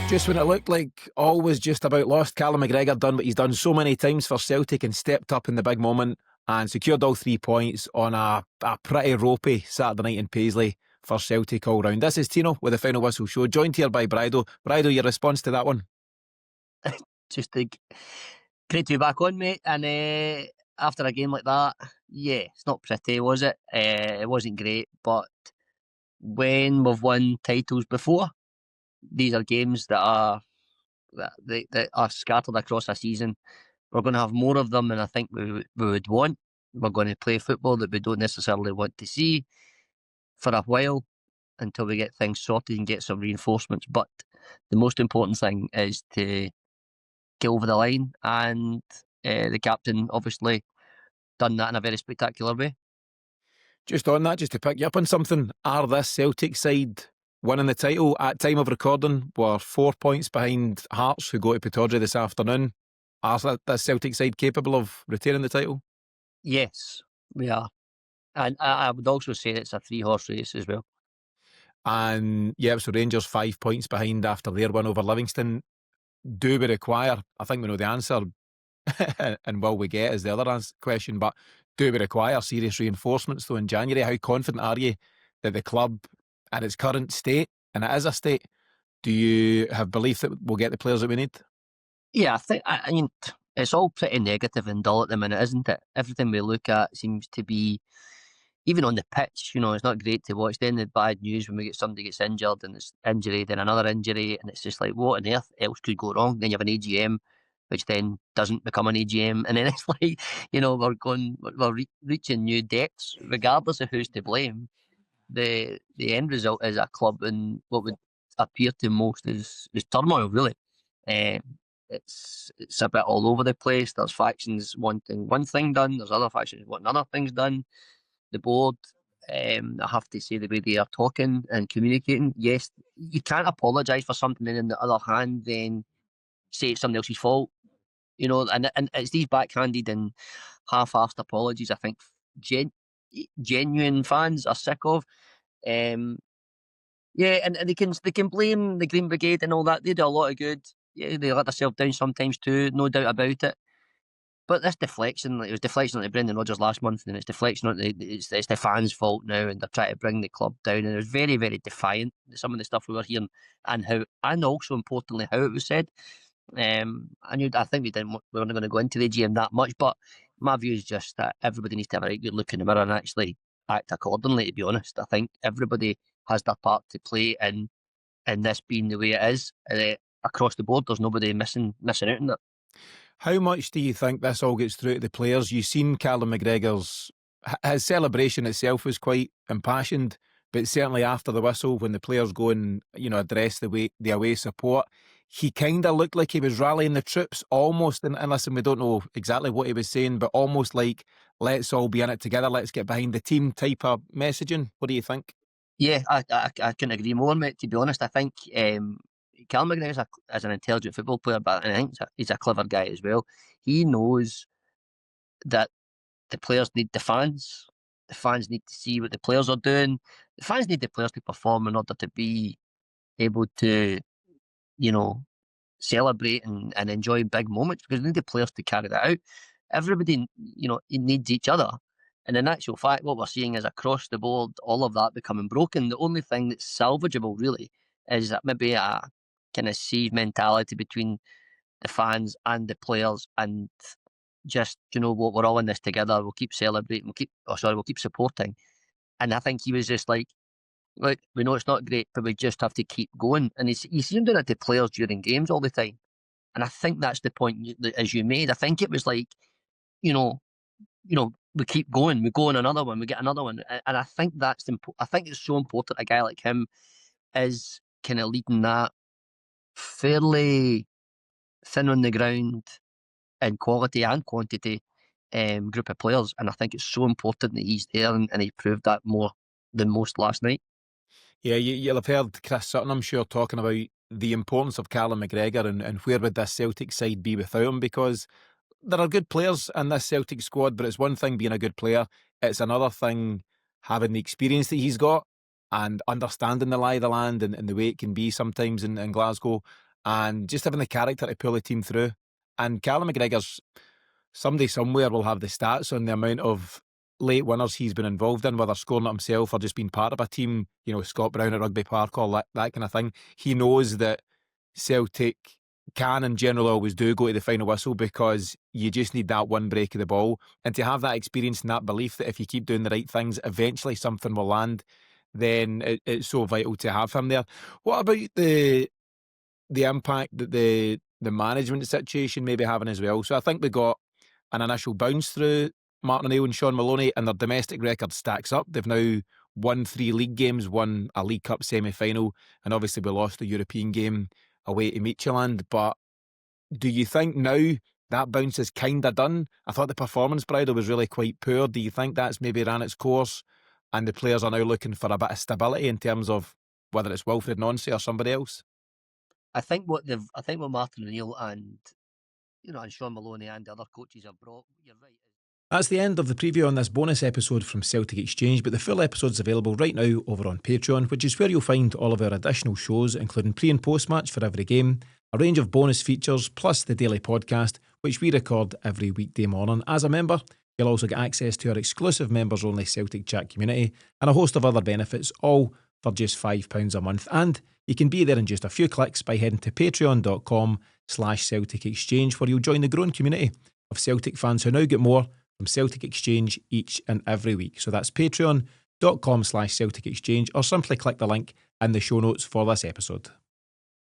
Just when it looked like all was just about lost, Callum McGregor done what he's done so many times for Celtic and stepped up in the big moment and secured all 3 points on a pretty ropey Saturday night in Paisley for Celtic all round. This is Tino with the Final Whistle Show, joined here by Brido. Brido, your response to that one? Just great to be back on, mate. And after a game like that, yeah, it's not pretty, was it? It wasn't great, but when we've won titles before, these are games that are scattered across a season. We're going to have more of them than I think we would want. We're going to play football that we don't necessarily want to see for a while until we get things sorted and get some reinforcements. But the most important thing is to get over the line, and the captain obviously done that in a very spectacular way. Just on that, just to pick you up on something, are this Celtic side winning the title? At time of recording, we're 4 points behind Hearts, who go to Pittodrie this afternoon. Are this Celtic side capable of retaining the title? Yes, we are. And I would also say it's a 3-horse race as well. And yeah, so Rangers 5 points behind after their win over Livingston. Do we require, I think we know the answer, and will we get is the other question, but do we require serious reinforcements though in January? How confident are you that the club in its current state, and it is a state, do you have belief that we'll get the players that we need? Yeah, I mean, it's all pretty negative and dull at the minute, isn't it? Everything we look at seems to be, even on the pitch, it's not great to watch. Then the bad news when we get somebody gets injured and it's injury, then another injury, and it's just like, what on earth else could go wrong? Then you have an AGM, which then doesn't become an AGM, and then it's like, we're reaching new depths, regardless of who's to blame. The end result is a club in what would appear to most is turmoil, really. Um, it's a bit all over the place. There's factions wanting one thing done. There's other factions wanting other things done. The board, I have to say, the way they are talking and communicating, yes, you can't apologise for something, and on the other hand, then say it's somebody else's fault. And it's these backhanded and half-assed apologies I think genuine fans are sick of. Um, yeah, and they can blame the Green Brigade and all that. They do a lot of good. Yeah, they let themselves down sometimes too, no doubt about it. But this deflection, like it was deflection on Brendan Rodgers last month, and it's deflection on it's the fans' fault now, and they're trying to bring the club down. And it was very, very defiant, some of the stuff we were hearing, and also importantly how it was said. I think we weren't going to go into the GM that much, but my view is just that everybody needs to have a right good look in the mirror and actually act accordingly. To be honest, I think everybody has their part to play in this being the way it is across the board. There's nobody missing out in it. How much do you think this all gets through to the players? You've seen Callum McGregor's, his celebration itself was quite impassioned, but certainly after the whistle, when the players go and address the away support, he kind of looked like he was rallying the troops almost. And listen, we don't know exactly what he was saying, but almost like, let's all be in it together, let's get behind the team type of messaging. What do you think? Yeah, I couldn't agree more, mate. To be honest, I think Callum McGregor is an intelligent football player, but I think he's a clever guy as well. He knows that the players need the fans. The fans need to see what the players are doing. The fans need the players to perform in order to be able to, celebrate and enjoy big moments, because they need the players to carry that out. Everybody, it needs each other. And in actual fact, what we're seeing is across the board, all of that becoming broken. The only thing that's salvageable, really, is that maybe a kind of sieve mentality between the fans and the players, and just, what, we're all in this together. We'll keep celebrating. We'll keep supporting. And I think he was just like, look, we know it's not great, but we just have to keep going. And you see him doing it to players during games all the time. And I think that's the point as you made. I think it was like, you know, we keep going, we go on another one, we get another one. And I think I think it's so important a guy like him is kind of leading that fairly thin on the ground in quality and quantity group of players. And I think it's so important that he's there, and he proved that more than most last night. Yeah, you'll have heard Chris Sutton, I'm sure, talking about the importance of Callum McGregor and where would this Celtic side be without him, because there are good players in this Celtic squad, but it's one thing being a good player, it's another thing having the experience that he's got and understanding the lie of the land and the way it can be sometimes in Glasgow. and just having the character to pull the team through. And Callum McGregor's, somebody somewhere will have the stats on the amount of late winners he's been involved in, whether scoring it himself or just being part of a team, Scott Brown at Rugby Park, all that kind of thing. He knows that Celtic can and generally always do go to the final whistle because you just need that one break of the ball. And to have that experience and that belief that if you keep doing the right things, eventually something will land, then it's so vital to have him there. What about the impact that the management situation may be having as well? So I think we got an initial bounce through Martin O'Neill and Sean Maloney, and their domestic record stacks up. They've now won 3 league games, won a League Cup semi-final, and obviously we lost the European game away to Midtjylland. But do you think now that bounce is kind of done? I thought the performance, Bridal, was really quite poor. Do you think that's maybe ran its course and the players are now looking for a bit of stability in terms of whether it's Wilfred Nonsi or somebody else? I think what Martin O'Neill and Sean Maloney and the other coaches have brought, you're right. That's the end of the preview on this bonus episode from Celtic Exchange, but the full episode's available right now over on Patreon, which is where you'll find all of our additional shows, including pre- and post-match for every game, a range of bonus features, plus the daily podcast, which we record every weekday morning. As a member, you'll also get access to our exclusive members-only Celtic Chat community and a host of other benefits, all for just £5 a month. And you can be there in just a few clicks by heading to patreon.com/Celtic Exchange, where you'll join the growing community of Celtic fans who now get more from Celtic Exchange each and every week. So that's patreon.com/Celtic Exchange, or simply click the link in the show notes for this episode.